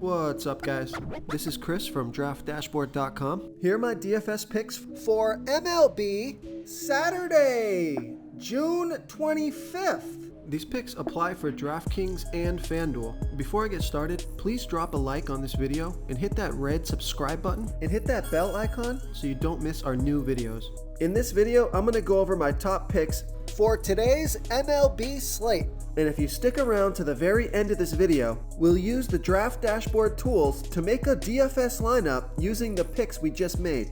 What's up, guys? This is Chris from DraftDashboard.com. Here are my DFS picks for MLB Saturday, June 25th. These picks apply for DraftKings and FanDuel. Before I get started, please drop a like on this video and hit that red subscribe button and hit that bell icon so you don't miss our new videos. In this video, I'm going to go over my top picks for today's MLB slate. And if you stick around to the very end of this video, we'll use the Draft Dashboard tools to make a DFS lineup using the picks we just made.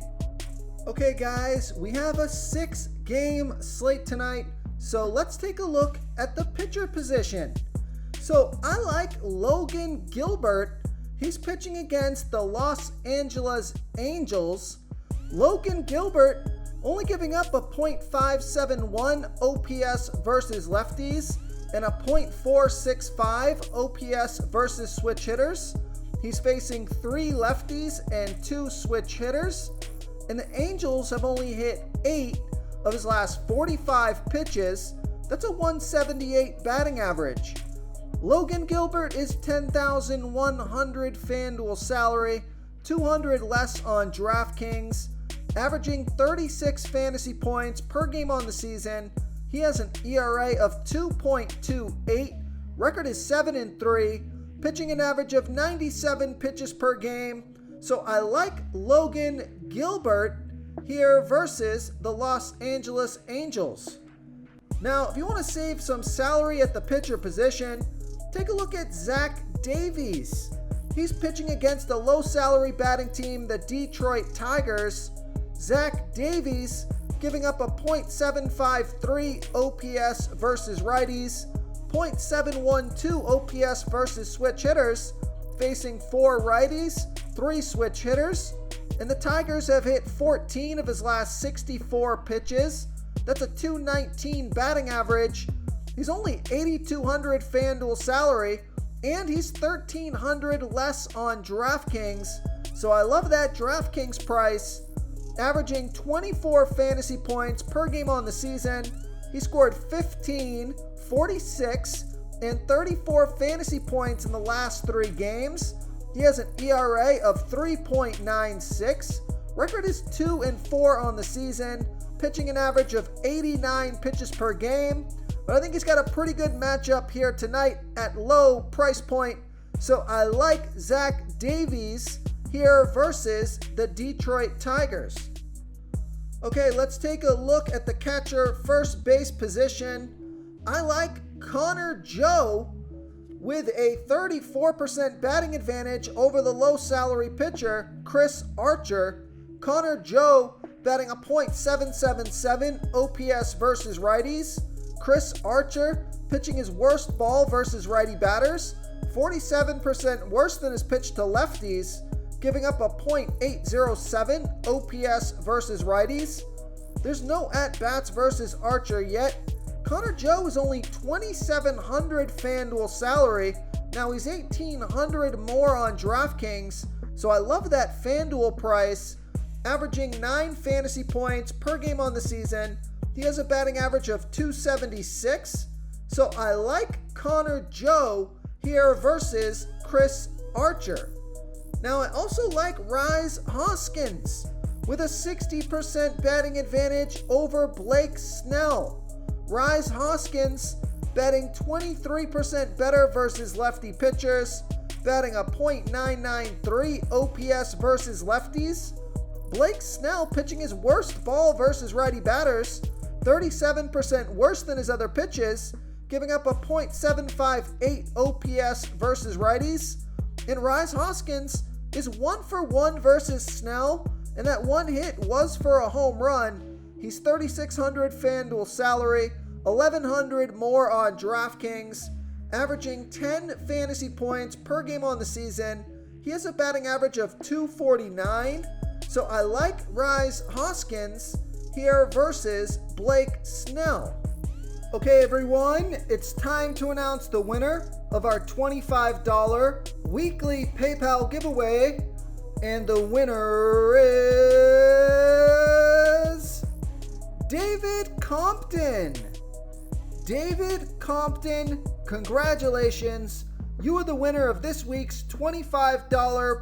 Okay guys, we have a 6-game slate tonight, so let's take a look at the pitcher position. So I like Logan Gilbert. He's pitching against the Los Angeles Angels. Logan Gilbert only giving up a .571 OPS versus lefties and a .465 OPS versus switch hitters. He's facing 3 lefties and 2 switch hitters. And the Angels have only hit 8 of his last 45 pitches. That's a 178 batting average. Logan Gilbert is $10,100 FanDuel salary, $200 less on DraftKings, averaging 36 fantasy points per game on the season. He has an ERA of 2.28, record is 7-3, pitching an average of 97 pitches per game. So I like Logan Gilbert here versus the Los Angeles Angels. Now, if you want to save some salary at the pitcher position, take a look at Zach Davies. He's pitching against the low salary batting team, the Detroit Tigers. Zach Davies giving up a .753 OPS versus righties, .712 OPS versus switch hitters, facing 4 righties, 3 switch hitters, and the Tigers have hit 14 of his last 64 pitches. That's a 219 batting average. He's only 8,200 FanDuel salary, and he's 1,300 less on DraftKings. So I love that DraftKings price. Averaging 24 fantasy points per game on the season. He scored 15, 46, and 34 fantasy points in the last 3 games. He has an ERA of 3.96. Record is 2-4 on the season, pitching an average of 89 pitches per game. But I think he's got a pretty good matchup here tonight at low price point. So I like Zach Davies here versus the Detroit Tigers. Okay, let's take a look at the catcher first base position. I like Connor Joe with a 34% batting advantage over the low salary pitcher, Chris Archer. Connor Joe batting a .777 OPS versus righties. Chris Archer pitching his worst ball versus righty batters, 47% worse than his pitch to lefties, giving up a .807 OPS versus righties. There's no at-bats versus Archer yet. Connor Joe is only 2,700 FanDuel salary. Now he's 1,800 more on DraftKings, so I love that FanDuel price. Averaging 9 fantasy points per game on the season. He has a batting average of 276. So I like Connor Joe here versus Chris Archer. Now I also like Rhys Hoskins with a 60% batting advantage over Blake Snell. Rhys Hoskins batting 23% better versus lefty pitchers, batting a .993 OPS versus lefties. Blake Snell pitching his worst ball versus righty batters, 37% worse than his other pitches, giving up a .758 OPS versus righties. And Rhys Hoskins is 1-for-1 versus Snell, and that one hit was for a home run. He's 3,600 FanDuel salary, 1,100 more on DraftKings, averaging 10 fantasy points per game on the season. He has a batting average of 249, so I like Rhys Hoskins here versus Blake Snell. Okay everyone, it's time to announce the winner of our $25 weekly PayPal giveaway, and the winner is David Compton. David Compton, congratulations. you are the winner of this week's $25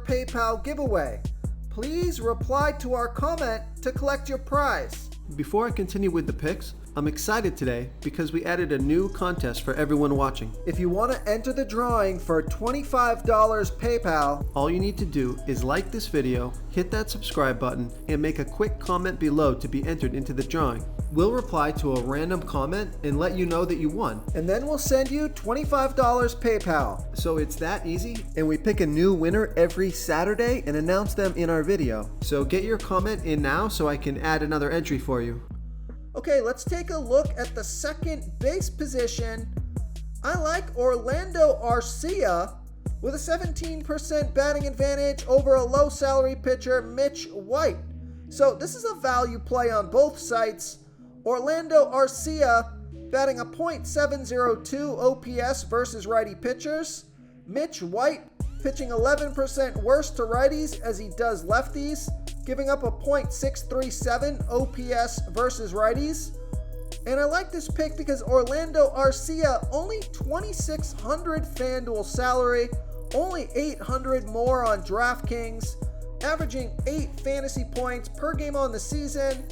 PayPal giveaway. Please reply to our comment to collect your prize. Before I continue with the picks, I'm excited today because we added a new contest for everyone watching. If you want to enter the drawing for $25 PayPal, all you need to do is like this video, hit that subscribe button, and make a quick comment below to be entered into the drawing. We'll reply to a random comment and let you know that you won. And then we'll send you $25 PayPal. So it's that easy, and we pick a new winner every Saturday and announce them in our video. So get your comment in now so I can add another entry for you. Okay, let's take a look at the second base position. I like Orlando Arcia with a 17% batting advantage over a low salary pitcher, Mitch White. So this is a value play on both sites. Orlando Arcia batting a .702 OPS versus righty pitchers. Mitch White pitching 11% worse to righties as he does lefties, giving up a .637 OPS versus righties. And I like this pick because Orlando Arcia, only $2,600 FanDuel salary, only $800 more on DraftKings, averaging 8 fantasy points per game on the season,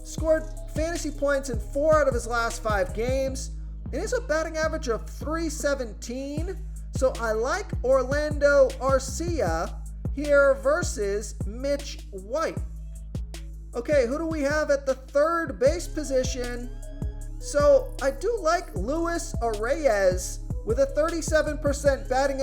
scored fantasy points in 4 out of his last 5 games, and has a batting average of .317. So I like Orlando Arcia here versus Mitch White. Okay, who do we have at the third base position? So I do like Luis Arraez with a 37% batting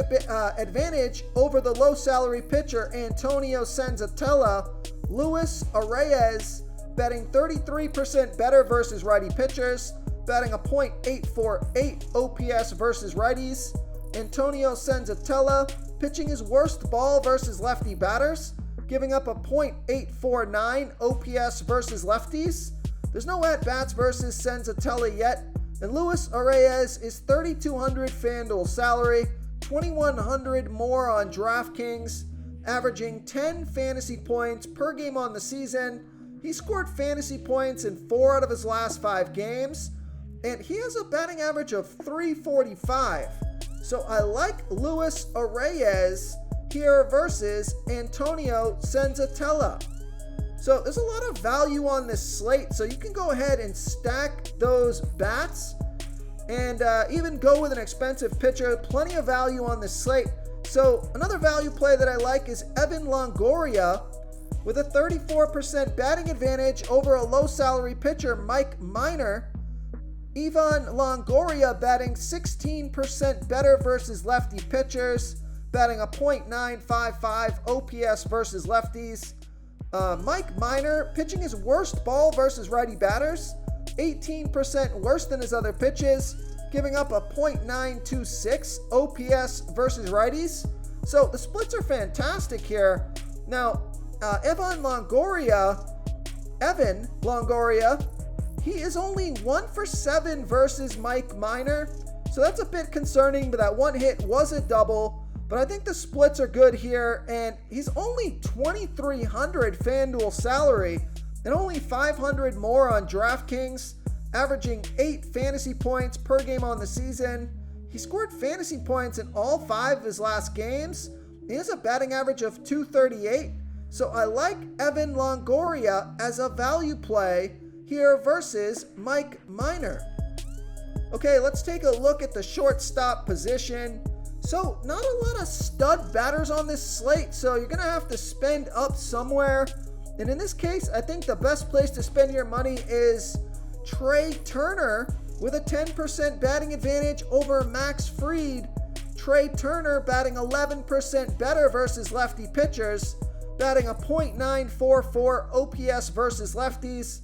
advantage over the low salary pitcher Antonio Senzatella. Luis Arraez batting 33% better versus righty pitchers, batting a .848 OPS versus righties. Antonio Senzatella pitching his worst ball versus lefty batters, giving up a .849 OPS versus lefties. There's no at-bats versus Senzatella yet, and Luis Arraez is $3,200 FanDuel salary, $2,100 more on DraftKings, averaging 10 fantasy points per game on the season. He scored fantasy points in 4 out of his last 5 games, and he has a batting average of .345. So I like Luis Arraez here versus Antonio Senzatella. So there's a lot of value on this slate, so you can go ahead and stack those bats and even go with an expensive pitcher. Plenty of value on this slate. So another value play that I like is Evan Longoria with a 34% batting advantage over a low salary pitcher, Mike Minor. Evan Longoria batting 16% better versus lefty pitchers, batting a .955 OPS versus lefties. Mike Minor pitching his worst ball versus righty batters, 18% worse than his other pitches, giving up a .926 OPS versus righties. So the splits are fantastic here. Now, Evan Longoria, he is only 1 for 7 versus Mike Minor, so that's a bit concerning, but that one hit was a double. But I think the splits are good here, and he's only $2,300 FanDuel salary and only $500 more on DraftKings, averaging 8 fantasy points per game on the season. He scored fantasy points in all 5 of his last games. He has a batting average of .238, so I like Evan Longoria as a value play here versus Mike Minor. Okay, let's take a look at the shortstop position. So not a lot of stud batters on this slate, so you're going to have to spend up somewhere. And in this case, I think the best place to spend your money is Trey Turner with a 10% batting advantage over Max Fried. Trey Turner batting 11% better versus lefty pitchers, batting a .944 OPS versus lefties.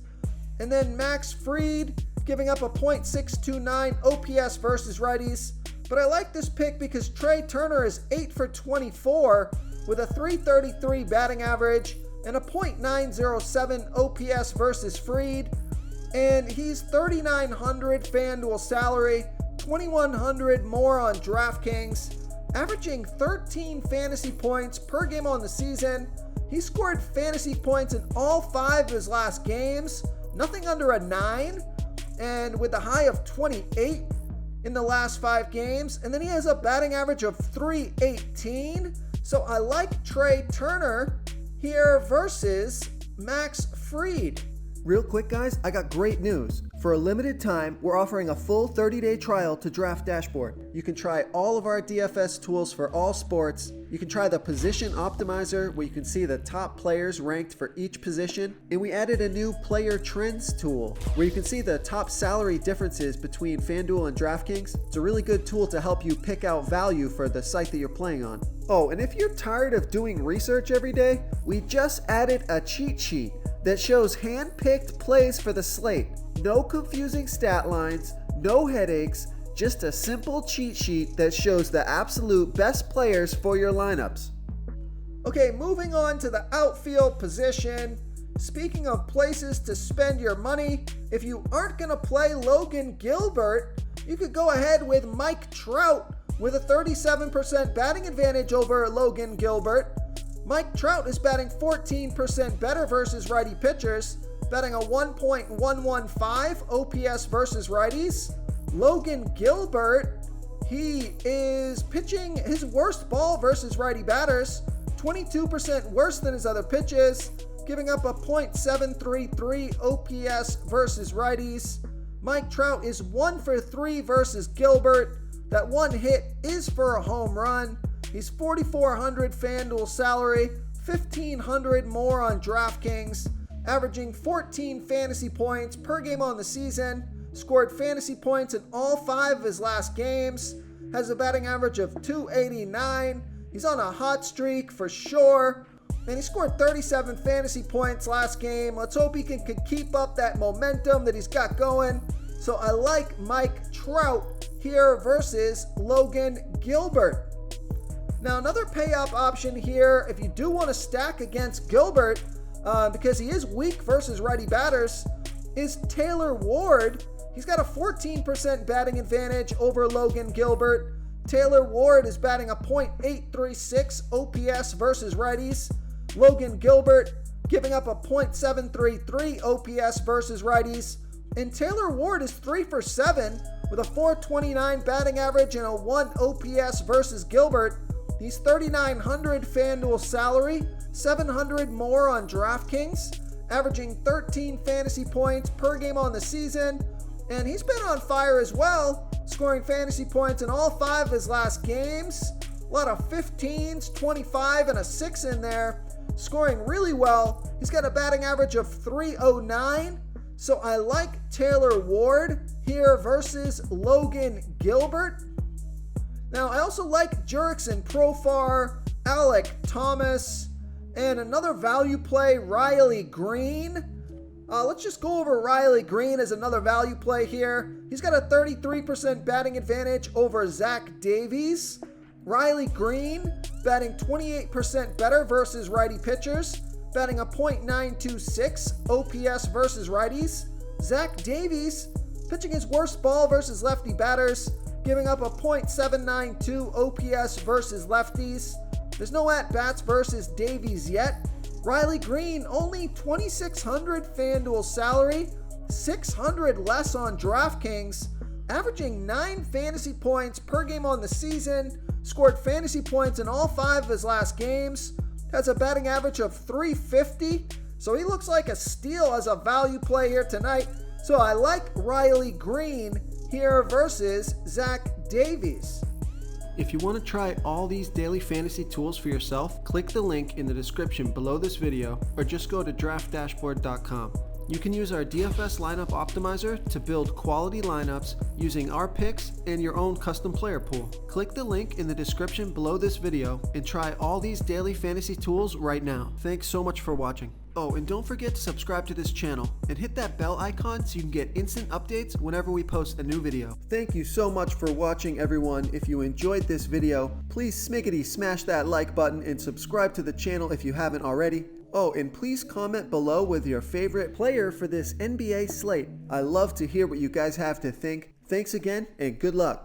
And then Max Fried giving up a .629 OPS versus righties. But I like this pick because Trey Turner is 8 for 24 with a .333 batting average and a .907 OPS versus Fried. And he's $3,900 FanDuel salary, $2,100 more on DraftKings, averaging 13 fantasy points per game on the season. He scored fantasy points in all 5 of his last games, nothing under a 9, and with a high of 28. in the last 5 games, and then he has a batting average of .318. So I like Trey Turner here versus Max Fried. Real quick, guys, I got great news. For a limited time, we're offering a full 30-day trial to Draft Dashboard. You can try all of our DFS tools for all sports. You can try the Position Optimizer, where you can see the top players ranked for each position. And we added a new Player Trends tool, where you can see the top salary differences between FanDuel and DraftKings. It's a really good tool to help you pick out value for the site that you're playing on. Oh, and if you're tired of doing research every day, we just added a cheat sheet that shows hand-picked plays for the slate. No confusing stat lines, no headaches, just a simple cheat sheet that shows the absolute best players for your lineups. Okay, moving on to the outfield position. Speaking of places to spend your money, if you aren't going to play Logan Gilbert, you could go ahead with Mike Trout with a 37% batting advantage over Logan Gilbert. Mike Trout is batting 14% better versus righty pitchers, batting a 1.115 OPS versus righties. Logan Gilbert, he is pitching his worst ball versus righty batters, 22% worse than his other pitches, giving up a .733 OPS versus righties. Mike Trout is 1 for 3 versus Gilbert. That one hit is for a home run. He's $4,400 FanDuel salary, $1,500 more on DraftKings, averaging 14 fantasy points per game on the season, scored fantasy points in all 5 of his last games, has a batting average of .289. He's on a hot streak for sure, and he scored 37 fantasy points last game. Let's hope he can keep up that momentum that he's got going. So I like Mike Trout here versus Logan Gilbert. Now, another pay-up option here, if you do want to stack against Gilbert, because he is weak versus righty batters, is Taylor Ward. He's got a 14% batting advantage over Logan Gilbert. Taylor Ward is batting a .836 OPS versus righties. Logan Gilbert giving up a .733 OPS versus righties. And Taylor Ward is 3 for 7 with a .429 batting average and a 1 OPS versus Gilbert. He's $3,900 FanDuel salary, $700 more on DraftKings, averaging 13 fantasy points per game on the season. And he's been on fire as well, scoring fantasy points in all 5 of his last games. A lot of 15s, 25, and a 6 in there, scoring really well. He's got a batting average of .309. So I like Taylor Ward here versus Logan Gilbert. Now, I also like Jurickson Profar, Alec Thomas, and another value play, Riley Green. Let's just go over Riley Green as another value play here. He's got a 33% batting advantage over Zach Davies. Riley Green batting 28% better versus righty pitchers, batting a .926 OPS versus righties. Zach Davies pitching his worst ball versus lefty batters, giving up a .792 OPS versus lefties. There's no at-bats versus Davies yet. Riley Green, only $2,600 FanDuel salary, $600 less on DraftKings, averaging 9 fantasy points per game on the season, scored fantasy points in all 5 of his last games, has a batting average of .350, so he looks like a steal as a value play here tonight. So I like Riley Green here versus Zach Davies. If you want to try all these daily fantasy tools for yourself, click the link in the description below this video or just go to draftdashboard.com. You can use our DFS lineup optimizer to build quality lineups using our picks and your own custom player pool. Click the link in the description below this video and try all these daily fantasy tools right now. Thanks so much for watching. Oh, and don't forget to subscribe to this channel and hit that bell icon so you can get instant updates whenever we post a new video. Thank you so much for watching, everyone. If you enjoyed this video, please smash that like button and subscribe to the channel if you haven't already. Oh, and please comment below with your favorite player for this NBA slate. I love to hear what you guys have to think. Thanks again, and good luck.